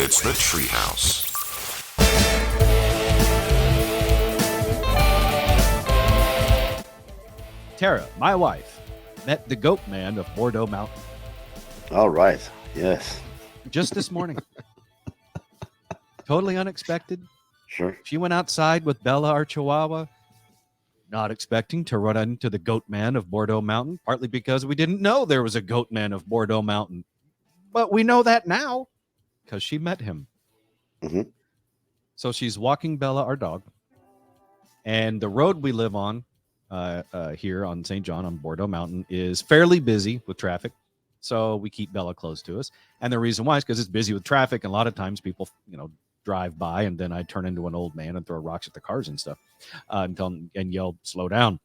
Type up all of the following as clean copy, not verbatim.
It's the Treehouse. Tara, my wife, met the goat man of Bordeaux Mountain. All right. Yes. Just this morning. Totally unexpected. Sure. She went outside with Bella, our Chihuahua, not expecting to run into the goat man of Bordeaux Mountain, partly because we didn't know there was a goat man of Bordeaux Mountain. But we know that now because she met him. Mm-hmm. So she's walking Bella, our dog, and the road we live on here on St. John on Bordeaux Mountain is fairly busy with traffic. So we keep Bella close to us. And the reason why is because it's busy with traffic. And a lot of times people, drive by and then I turn into an old man and throw rocks at the cars and stuff and yell, slow down.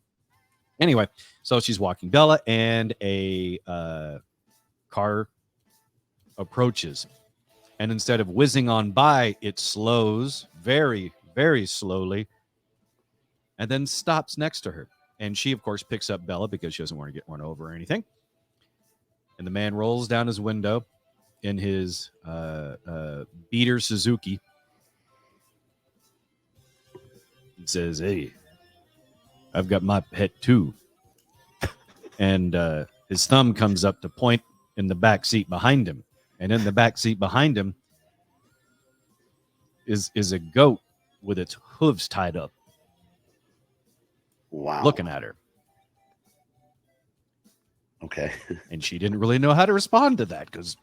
Anyway, so she's walking Bella and a car approaches. And instead of whizzing on by, it slows very, very slowly and then stops next to her. And she, of course, picks up Bella because she doesn't want to get run over or anything. And the man rolls down his window in his beater Suzuki. He says, "Hey, I've got my pet too." And his thumb comes up to point in the back seat behind him. And in the back seat behind him is a goat with its hooves tied up. Wow. Looking at her. Okay. And she didn't really know how to respond to that because,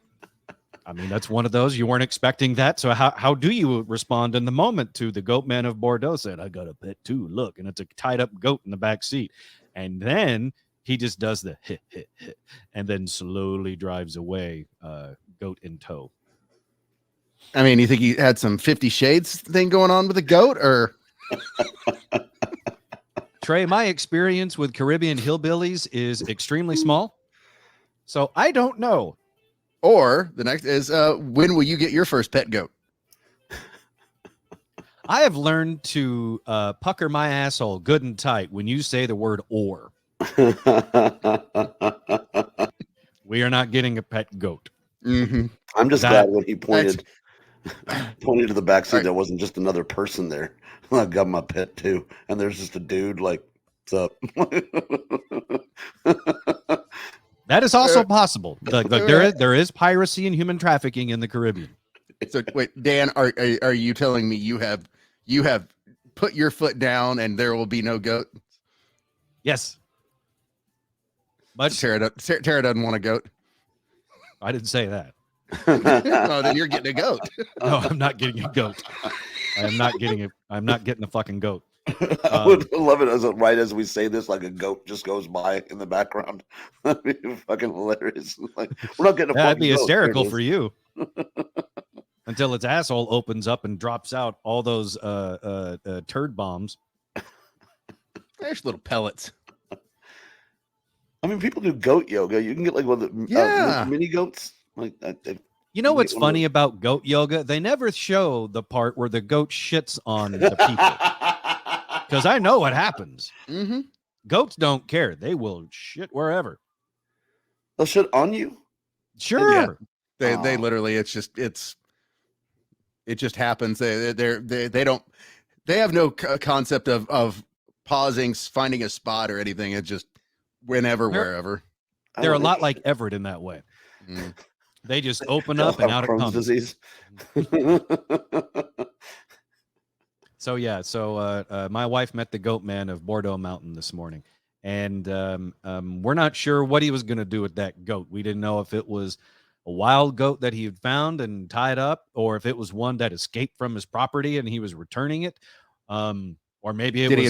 that's one of those. You weren't expecting that. So how do you respond in the moment to the goat man of Bordeaux said, "I got a pet too. Look," and it's a tied up goat in the back seat. And then he just does the hit, hit, hit, and then slowly drives away, goat in tow. You think he had some 50 Shades thing going on with the goat, or? Trey, my experience with Caribbean hillbillies is extremely small, so I don't know. Or the next is, when will you get your first pet goat? I have learned to pucker my asshole good and tight when you say the word "or." We are not getting a pet goat. Mm-hmm. I'm just glad when he pointed to the back seat, right. There wasn't just another person there. I got my pet too, and there's just a dude like, "What's up?" That is also possible. There is piracy and human trafficking in the Caribbean. So wait, Dan, are you telling me you have put your foot down and there will be no goat? Yes. But Tara doesn't want a goat. I didn't say that. Oh, then you're getting a goat. No, I'm not getting a goat. I'm not getting a fucking goat. I would love it as we say this, like a goat just goes by in the background. That'd be fucking hilarious. Like, we're not getting a that'd be goat. hysterical for you. Until its asshole opens up and drops out all those turd bombs. There's little pellets. People do goat yoga. You can get like one of the mini goats. Like, you know what's funny about goat yoga? They never show the part where the goat shits on the people. Because I know what happens. Mm-hmm. Goats don't care. They will shit wherever. They'll shit on you? Sure. Yeah. They literally, it just happens. They have no concept of pausing, finding a spot or anything. It's just wherever. They're a lot like Everett in that way. Mm. They just open up and out it comes. Disease. So my wife met the goat man of Bordeaux Mountain this morning, and we're not sure what he was going to do with that goat. We didn't know if it was a wild goat that he had found and tied up, or if it was one that escaped from his property and he was returning it, or maybe did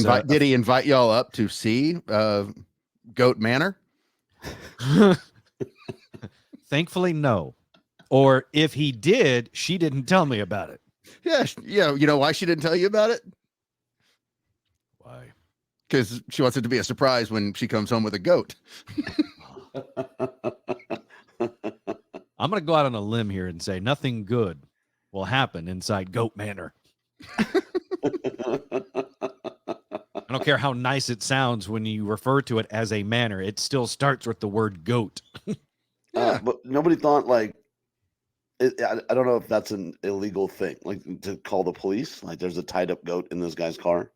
he invite y'all up to see Goat Manor? Thankfully, no. Or if he did, she didn't tell me about it. Yeah. You know why she didn't tell you about it? Why? Because she wants it to be a surprise when she comes home with a goat. I'm going to go out on a limb here and say nothing good will happen inside Goat Manor. I don't care how nice it sounds when you refer to it as a manor. It still starts with the word goat. But nobody thought, like, I don't know if that's an illegal thing, like to call the police. Like there's a tied up goat in this guy's car.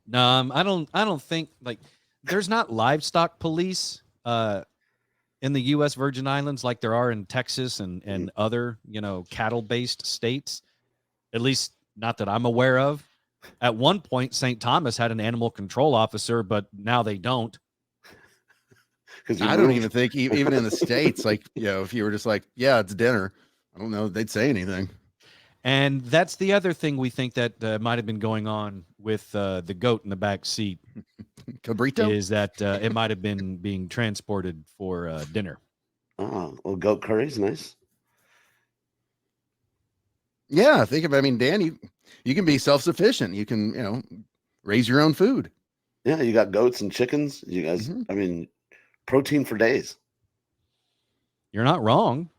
No, I don't think like there's not livestock police in the U.S. Virgin Islands like there are in Texas and other, cattle-based states, at least not that I'm aware of. At one point, St. Thomas had an animal control officer, but now they don't. I don't even think, even in the States, like, if you were just like, yeah, it's dinner, I don't know, they'd say anything. And that's the other thing we think that might have been going on with the goat in the back seat. Cabrito? Is that it might have been being transported for dinner. Oh, well, goat curry's nice. Yeah, Dan, you can be self-sufficient. You can, raise your own food. Yeah, you got goats and chickens. You guys, protein for days. You're not wrong,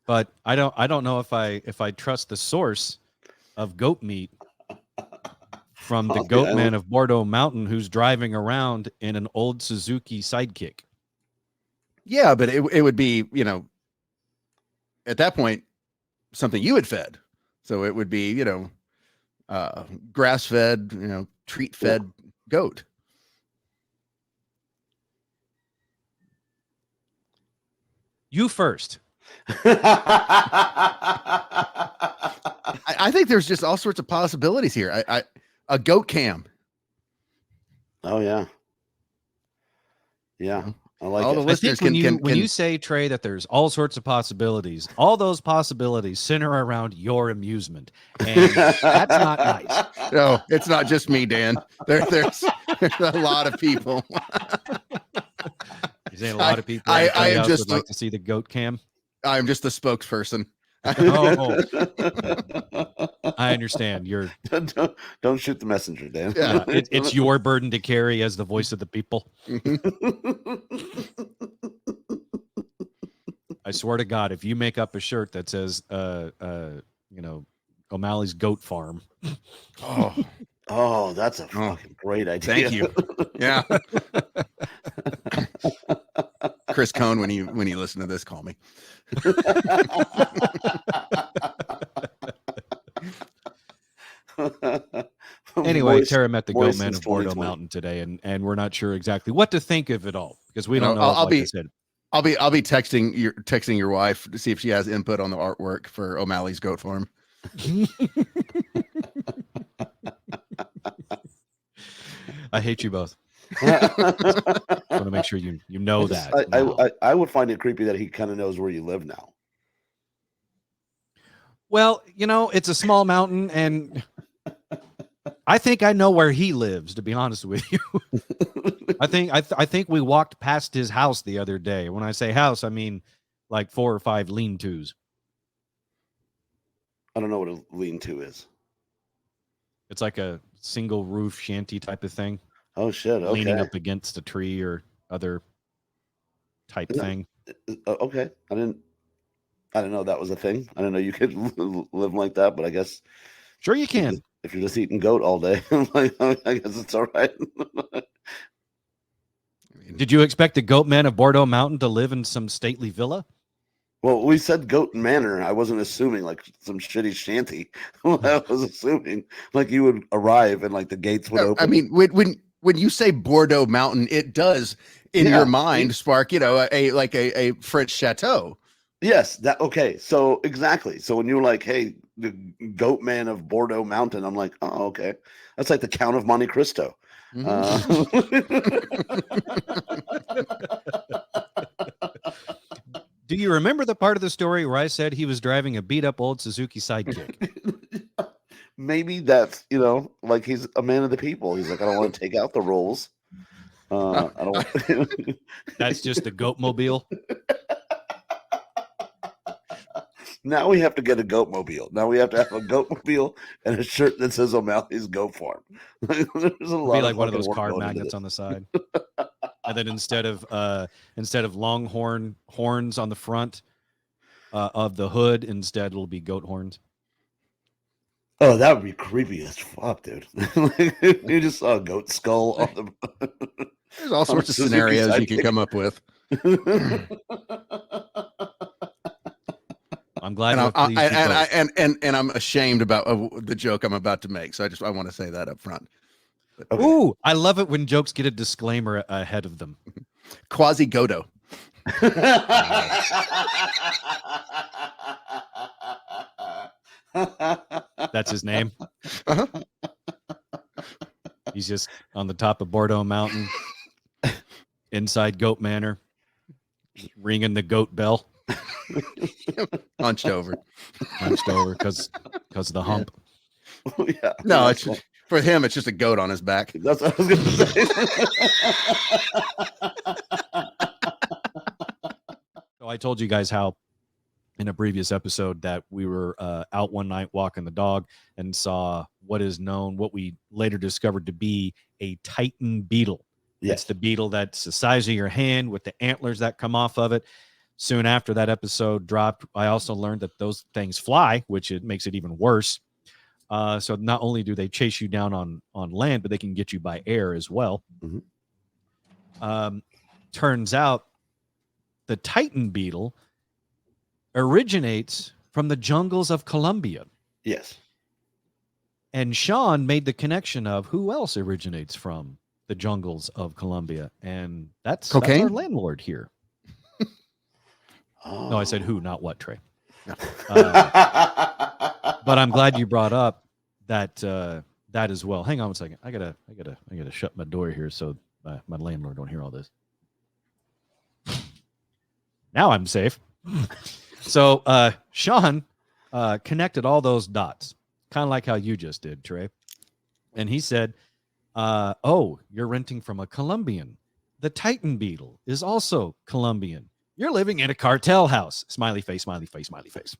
but I don't know if I trust the source of goat meat from the goat man of Bordeaux Mountain who's driving around in an old Suzuki Sidekick. Yeah, but it would be, at that point, something you had fed. So it would be, grass-fed, treat-fed goat. You first. I think there's just all sorts of possibilities here. A goat cam. Oh yeah. Yeah. I like all it. The listeners when you say, Trey, that there's all sorts of possibilities, all those possibilities center around your amusement. And that's not nice. No, it's not just me, Dan. There's a lot of people. You're saying a lot of people I am just would like to see the goat cam? I'm just the spokesperson. Oh. I understand. Don't shoot the messenger, Dan. Yeah, it's your burden to carry as the voice of the people. I swear to God, if you make up a shirt that says, O'Malley's Goat Farm. Oh, that's a fucking great idea. Thank you. Yeah. Chris Cohn, when you listen to this, call me. Anyway, Tara met the goat man of Bordeaux Mountain today, and we're not sure exactly what to think of it all because we don't know. I'll be texting your wife to see if she has input on the artwork for O'Malley's Goat Farm. I hate you both. I want to make sure you know that. I would find it creepy that he kind of knows where you live now. Well, it's a small mountain, and I think I know where he lives, to be honest with you. I think we walked past his house the other day. When I say house, I mean like 4 or 5 lean-tos. I don't know what a lean-to is. It's like a single roof shanty type of thing. Oh shit! Okay. Leaning up against a tree or other type thing. Okay, I didn't know that was a thing. I didn't know you could live like that, but I guess sure you can. If you're just eating goat all day, I guess it's all right. Did you expect the goat man of Bordeaux Mountain to live in some stately villa? Well, we said goat manor. I wasn't assuming like some shitty shanty. I was assuming like you would arrive and like the gates would open. I mean, when you say Bordeaux Mountain, it does in your mind spark, a French chateau. Yes, okay. So exactly. So when you were like, "Hey, the goat man of Bordeaux Mountain," I'm like, "Oh, okay. That's like the Count of Monte Cristo." Do you remember the part of the story where I said he was driving a beat-up old Suzuki Sidekick? Maybe that's, like he's a man of the people. He's like, I don't want to take out the rolls. I don't. That's just a goat mobile. Now we have to get a goat mobile. Now we have to have a goat mobile and a shirt that says O'Malley's Goat Farm. There's a lot. Be like one of those car magnets on the side. And then instead of longhorn horns on the front of the hood, instead it'll be goat horns. Oh, that would be creepy as fuck, dude. You just saw a goat skull on the. There's all sorts of scenarios you can come up with. I'm glad. And I'm ashamed about the joke I'm about to make. So I want to say that up front. But, okay. Ooh, I love it when jokes get a disclaimer ahead of them. Quasi-Godo. That's his name. Uh-huh. He's just on the top of Bordeaux Mountain, inside Goat Manor, ringing the goat bell. Hunched over because of the hump. Yeah. No, it's just, for him, it's just a goat on his back. That's what I was going to say. So I told you guys how in a previous episode that we were out one night walking the dog and saw what we later discovered to be a Titan beetle. Yes. It's the beetle that's the size of your hand with the antlers that come off of it. Soon after that episode dropped, I also learned that those things fly, which it makes it even worse. So not only do they chase you down on land, but they can get you by air as well. Mm-hmm. Turns out the Titan beetle originates from the jungles of Colombia. Yes. And Sean made the connection of who else originates from the jungles of Colombia. And that's our landlord here. Oh. No, I said who, not what, Trey. But I'm glad you brought up that as well. Hang on one second. I gotta shut my door here so my landlord don't hear all this. Now I'm safe. So Sean connected all those dots, kind of like how you just did, Trey. And he said, "Oh, you're renting from a Colombian. The Titan beetle is also Colombian. You're living in a cartel house." Smiley face, smiley face, smiley face.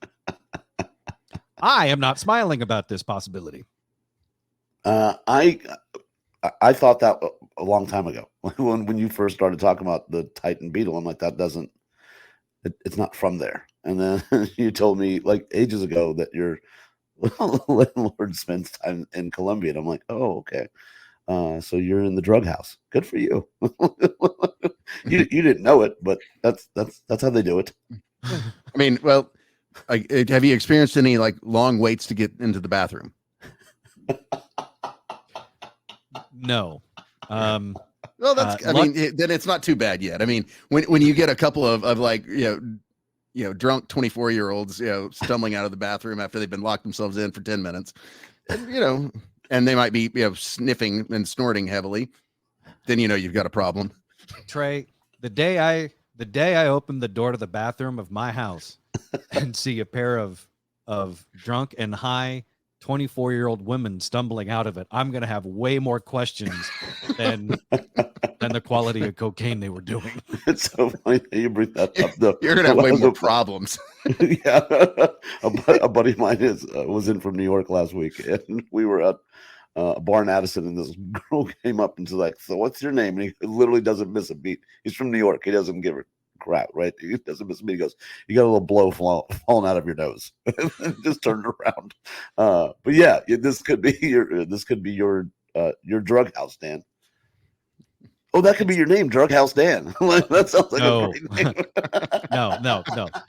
I am not smiling about this possibility. I thought that a long time ago when you first started talking about the Titan beetle. I'm like, it's not from there. And then you told me like ages ago that your landlord spends time in Colombia. And I'm like, oh, okay. So you're in the drug house. Good for you. You didn't know it, but that's how they do it. I mean, well, have you experienced any like long waits to get into the bathroom? No. Well, that's. I mean, then it's not too bad yet. I mean, when you get a couple of like drunk 24-year-olds stumbling out of the bathroom after they've been locked themselves in for 10 minutes, and they might be sniffing and snorting heavily, then you've got a problem. Trey, the day I opened the door to the bathroom of my house and see a pair of drunk and high 24-year-old women stumbling out of it, I'm gonna have way more questions than the quality of cocaine they were doing. It's so funny that you bring that up, though. You're gonna have way more problems. Yeah, a buddy of mine was in from New York last week, and we were at a bar in Addison, and this girl came up and she's like, "So what's your name?" And he literally doesn't miss a beat. He's from New York. He doesn't give a crap, right? He doesn't miss a beat. He goes, "You got a little blow falling out of your nose." Just turned around. But yeah, this could be your drug house, Dan. Oh, that could be your name, Drug House Dan. That sounds like a great name. No.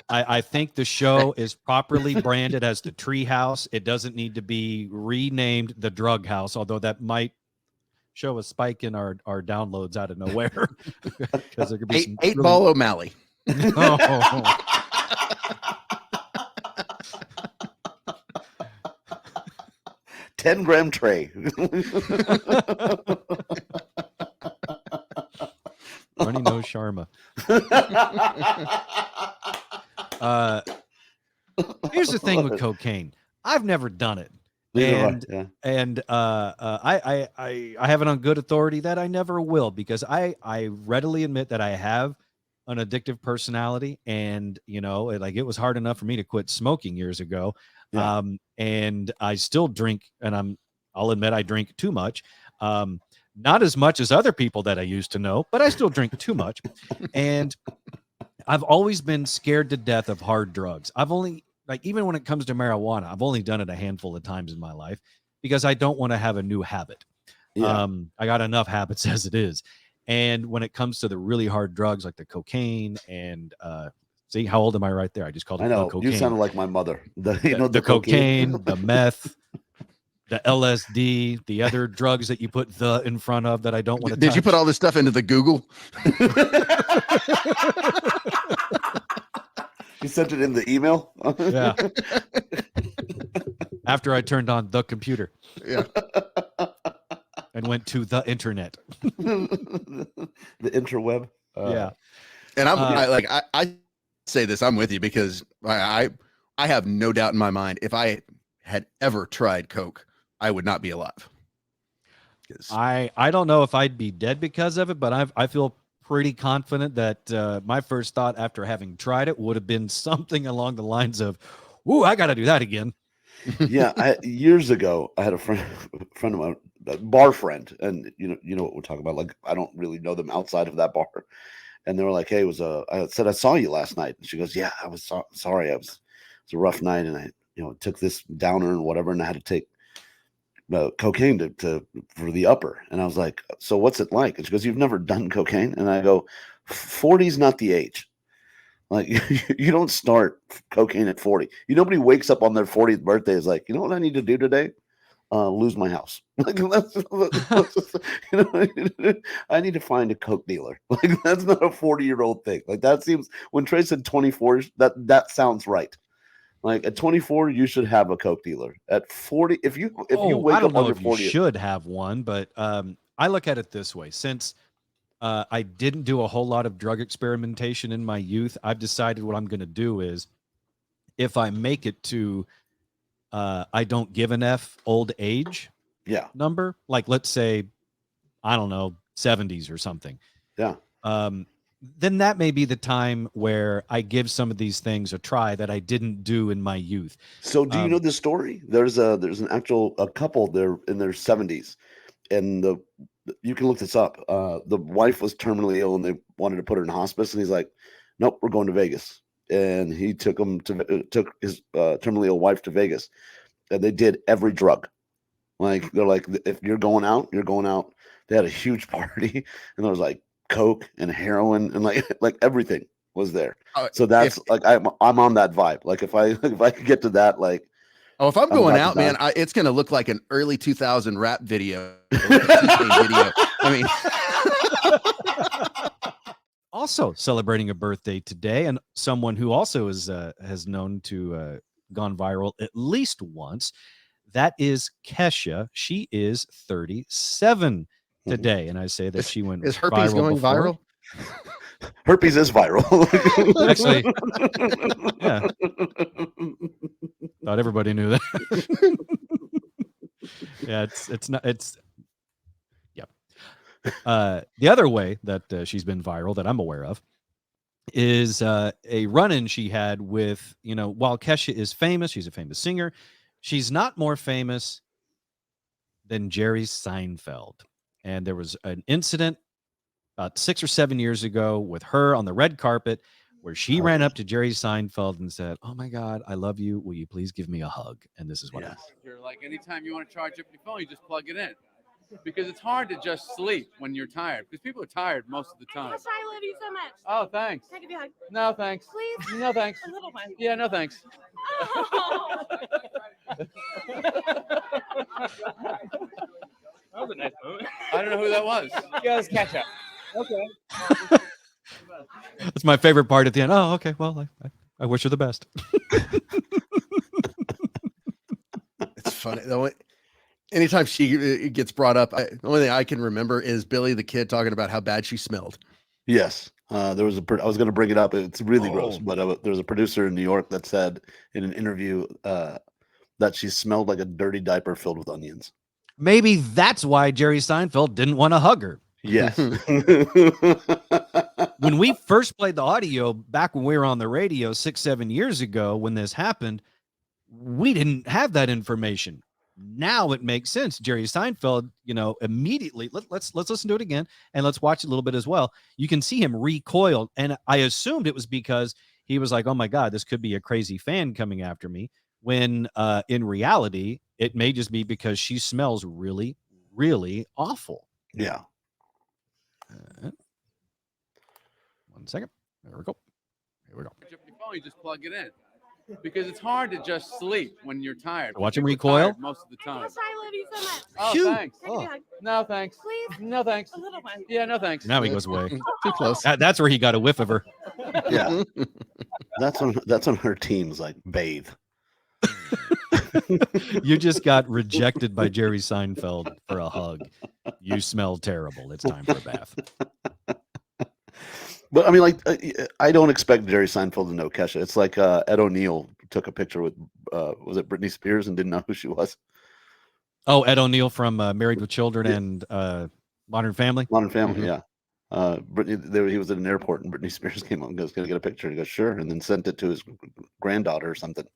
I think the show is properly branded as the Treehouse. It doesn't need to be renamed the Drug House, although that might show a spike in our downloads out of nowhere. Because there could be eight ball O'Malley. Oh. 10-gram Trey. Runny nose Sharma. Here's the thing with cocaine. I've never done it. I have it on good authority that I never will, because I readily admit that I have an addictive personality, and it was hard enough for me to quit smoking years ago. Yeah. And I still drink, and I'll admit I drink too much. Not as much as other people that I used to know, but I still drink too much. And I've always been scared to death of hard drugs. Even when it comes to marijuana, I've only done it a handful of times in my life because I don't want to have a new habit. Yeah. I got enough habits as it is. And when it comes to the really hard drugs like the cocaine and See how old am I right there? I just called it I know. the cocaine. You sounded like my mother. The cocaine, the meth, the LSD, the other drugs that you put the in front of that I don't want to touch. Did you put all this stuff into the Google? You sent it in the email? Yeah. After I turned on the computer. Yeah. And went to the internet. The interweb. Yeah. And I say this, I'm with you, because I have no doubt in my mind, if I had ever tried Coke, I would not be alive. I don't know if I'd be dead because of it, but I feel pretty confident that my first thought after having tried it would have been something along the lines of, "Ooh, I got to do that again." Yeah, years ago, I had a friend of mine, a bar friend, and you know what we're talking about. Like, I don't really know them outside of that bar, and they were like, "Hey, I said I saw you last night." And she goes, "Yeah, I was sorry. It was a rough night, and I took this downer and whatever, and I had to take cocaine to for the upper." And I was like, "So what's it like?" And she goes, "You've never done cocaine?" And I go, "40's not the age. Like, you don't start cocaine at 40. Nobody wakes up on their 40th birthday is like, you know what I need to do today? Lose my house. Like, I need to find a coke dealer. Like, that's not a 40-year-old thing. Like, that seems, when Trey said 24, that sounds right. Like, at 24, you should have a coke dealer. At 40, if you wake up on your 40th, you should have one, but I look at it this way: since I didn't do a whole lot of drug experimentation in my youth, I've decided what I'm going to do is, if I make it to I don't give an F old age number, like let's say, I don't know, 70s or something. Yeah. Then that may be the time where I give some of these things a try that I didn't do in my youth. So do you know the story? There's a couple, they're in their 70s, and you can look this up. The wife was terminally ill and they wanted to put her in hospice, and he's like, "Nope, we're going to Vegas." And he took his terminally ill wife to Vegas, and they did every drug. Like, they're like, "If you're going out, you're going out." They had a huge party, and there was like coke and heroin and like everything was there. So that's I'm on that vibe. Like, if I could get to that, like, oh, if I'm going out, man, it's going to look like an early 2000 rap video. I mean, also celebrating a birthday today, and someone who also has known to gone viral at least once. That is Kesha. She is 37 today, and I say that she went. Is herpes going viral? Herpes is viral. Actually, yeah. Thought everybody knew that. Yeah, the other way that she's been viral that I'm aware of is a run-in she had with, while Kesha is famous, she's a famous singer, she's not more famous than Jerry Seinfeld. And there was an incident about 6 or 7 years ago with her on the red carpet where she ran up to Jerry Seinfeld and said, "Oh my God, I love you. Will you please give me a hug?" And this is what happened. Like, anytime you want to charge up your phone, you just plug it in. Because it's hard to just sleep when you're tired. Because people are tired most of the time. I love you so much. Oh, thanks. Can I give you a hug? No, thanks. Please? No, thanks. A little one. Yeah, no, thanks. Oh. That was a nice moment. I don't know who that was. Yeah, it was Kesha. Okay. That's my favorite part at the end. Oh, okay. Well, I wish her the best. It's funny though. Anytime she gets brought up, the only thing I can remember is Billy the Kid talking about how bad she smelled. Yes. There was I was going to bring it up. It's really gross, but there's a producer in New York that said in an interview that she smelled like a dirty diaper filled with onions. Maybe that's why Jerry Seinfeld didn't want to hug her. Yes. When we first played the audio back when we were on the radio 6-7 years ago, when this happened, we didn't have that information. Now it makes sense. Jerry Seinfeld, immediately, let's listen to it again and let's watch it a little bit as well. You can see him recoil. And I assumed it was because he was like, "Oh my God, this could be a crazy fan coming after me." When in reality, it may just be because she smells really, really awful. Yeah. 1 second. There we go. we go. Charge up your phone, you just plug it in. Because it's hard to just sleep when you're tired. Watch him People are recoil? tired most of the time. Kesha, I love you so much. Oh, Phew. thanks. Can I give you a hug? No, thanks. Please? No, thanks. A little one. Yeah, no, thanks. Now he goes away. Too close. That's where he got a whiff of her. Yeah, that's on her team's like bathe. You just got rejected by Jerry Seinfeld for a hug. You smell terrible. It's time for a bath. But I mean, like, I don't expect Jerry Seinfeld to know Kesha. It's like Ed O'Neill took a picture with, was it Britney Spears, and didn't know who she was. Oh, Ed O'Neill from Married with Children and Modern Family. Modern Family, yeah. Brittany, he was at an airport, and Britney Spears came up and goes, "Can I get a picture?" And he goes, "Sure," and then sent it to his granddaughter or something.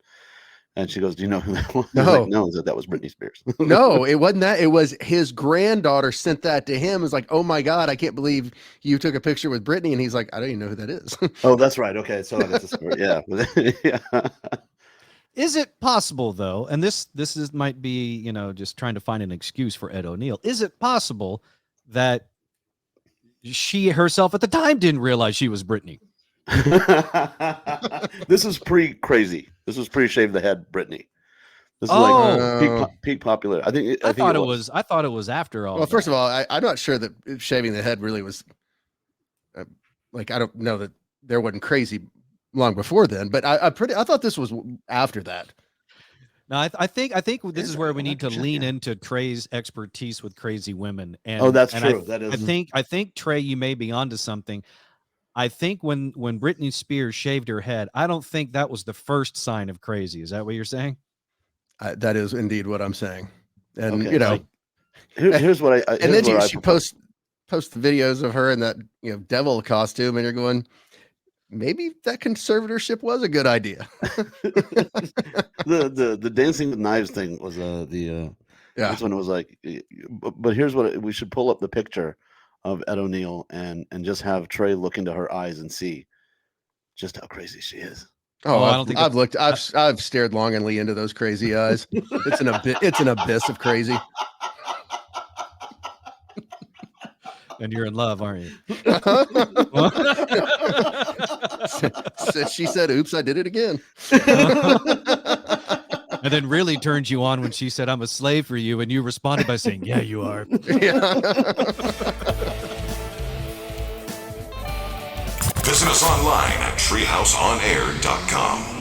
And she goes, "Do you know who that was?" No. Like, no, that was Britney Spears. No, it wasn't that. It was his granddaughter sent that to him. It's like, oh my God, I can't believe you took a picture with Brittany. And he's like, I don't even know who that is. Oh, that's right. Okay, so that's a story. Yeah, yeah. Is it possible though? And this might be, just trying to find an excuse for Ed O'Neill. Is it possible that she herself at the time didn't realize she was Brittany? This is pre-crazy. This was pre-shave the head Brittany. This is like peak popular. I think I thought it was after all. Well, first of all, I'm not sure that shaving the head really was I don't know that there wasn't crazy long before then, but I thought this was after that. No, I think this is where we need to lean into Trey's expertise with crazy women. And that's and true. That is. I think Trey, you may be onto something. I think when Britney Spears shaved her head, I don't think that was the first sign of crazy. Is that what you're saying? That is indeed what I'm saying. And okay, here's what I and then she posts the videos of her in that devil costume, and you're going, maybe that conservatorship was a good idea. the Dancing with Knives thing was that's when it was like, but here's what we should pull up the picture of Ed O'Neill and just have Trey look into her eyes and see just how crazy she is. Oh, I don't think I've stared longingly into those crazy eyes. It's an abyss of crazy. And you're in love, aren't you? She said, "Oops, I did it again." And then really turns you on when she said, "I'm a slave for you," and you responded by saying, "Yeah, you are." Visit us online at treehouseonair.com.